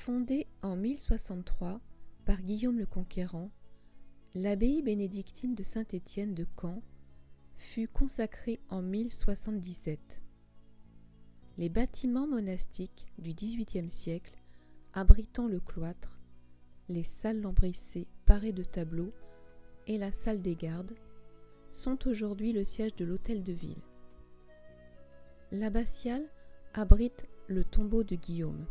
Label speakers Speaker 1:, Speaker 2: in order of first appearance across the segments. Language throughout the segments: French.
Speaker 1: Fondée en 1063 par Guillaume le Conquérant, l'abbaye bénédictine de Saint-Étienne de Caen fut consacrée en 1077. Les bâtiments monastiques du XVIIIe siècle, abritant le cloître, les salles lambrissées parées de tableaux et la salle des gardes, sont aujourd'hui le siège de l'hôtel de ville. L'abbatiale abrite le tombeau de Guillaume.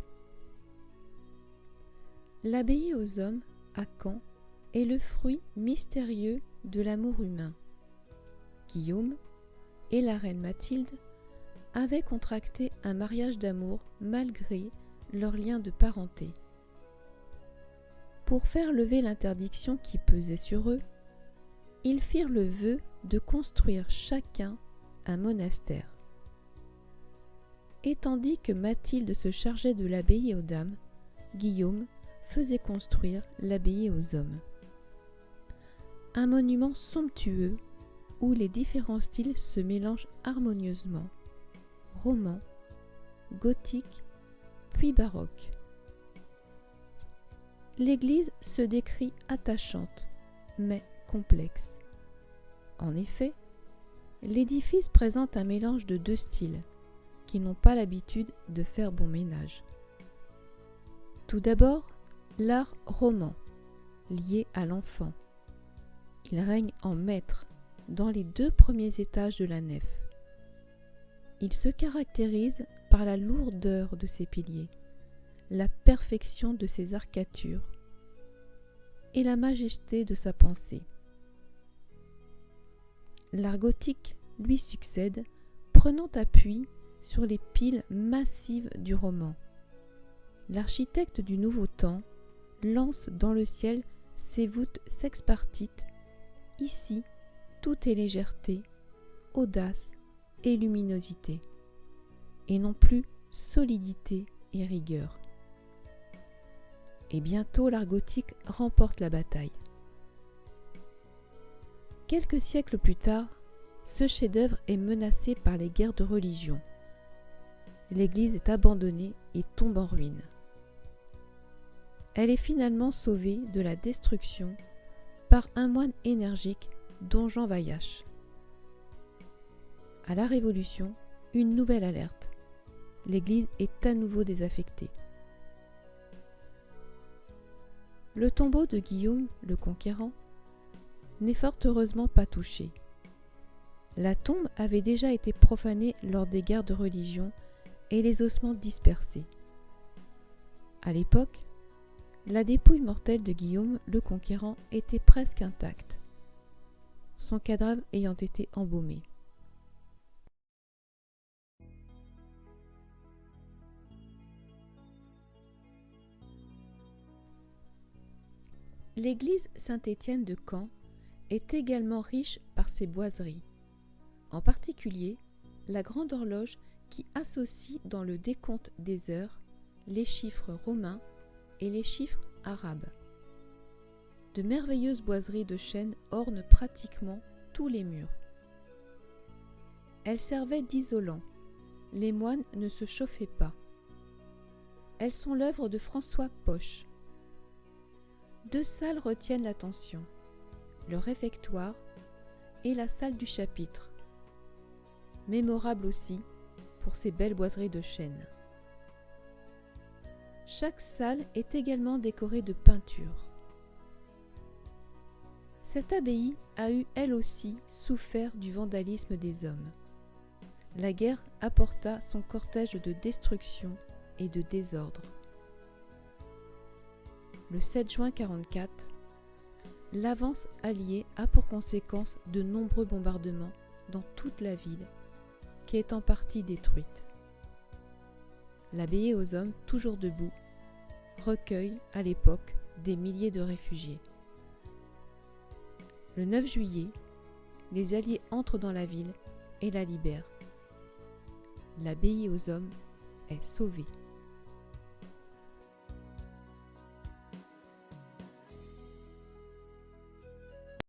Speaker 1: L'abbaye aux hommes, à Caen, est le fruit mystérieux de l'amour humain. Guillaume et la reine Mathilde avaient contracté un mariage d'amour malgré leur lien de parenté. Pour faire lever l'interdiction qui pesait sur eux, ils firent le vœu de construire chacun un monastère. Et tandis que Mathilde se chargeait de l'abbaye aux dames, Guillaume faisait construire l'abbaye aux hommes. Un monument somptueux où les différents styles se mélangent harmonieusement, roman, gothique, puis baroque. L'église se décrit attachante, mais complexe. En effet, l'édifice présente un mélange de deux styles qui n'ont pas l'habitude de faire bon ménage. Tout d'abord, l'art roman, lié à l'enfant. Il règne en maître dans les deux premiers étages de la nef. Il se caractérise par la lourdeur de ses piliers, la perfection de ses arcatures et la majesté de sa pensée. L'art gothique lui succède, prenant appui sur les piles massives du roman. L'architecte du nouveau temps lance dans le ciel ses voûtes sexpartites. Ici, tout est légèreté, audace et luminosité, et non plus solidité et rigueur. Et bientôt l'art gothique remporte la bataille. Quelques siècles plus tard, ce chef-d'œuvre est menacé par les guerres de religion. L'église est abandonnée et tombe en ruine. Elle est finalement sauvée de la destruction par un moine énergique, Don Jean Vallache. À la Révolution, une nouvelle alerte. L'église est à nouveau désaffectée. Le tombeau de Guillaume le Conquérant n'est fort heureusement pas touché. La tombe avait déjà été profanée lors des guerres de religion et les ossements dispersés. À l'époque, la dépouille mortelle de Guillaume le Conquérant était presque intacte, son cadavre ayant été embaumé. L'église Saint-Étienne de Caen est également riche par ses boiseries, en particulier la grande horloge qui associe dans le décompte des heures les chiffres romains et les chiffres arabes. De merveilleuses boiseries de chêne ornent pratiquement tous les murs. Elles servaient d'isolant. Les moines ne se chauffaient pas. Elles sont l'œuvre de François Poche. Deux salles retiennent l'attention, le réfectoire et la salle du chapitre, mémorable aussi pour ses belles boiseries de chêne. Chaque salle est également décorée de peintures. Cette abbaye a eu elle aussi souffert du vandalisme des hommes. La guerre apporta son cortège de destruction et de désordre. Le 7 juin 1944, l'avance alliée a pour conséquence de nombreux bombardements dans toute la ville, qui est en partie détruite. L'abbaye aux hommes, toujours debout, recueille à l'époque des milliers de réfugiés. Le 9 juillet, les Alliés entrent dans la ville et la libèrent. L'abbaye aux hommes est sauvée.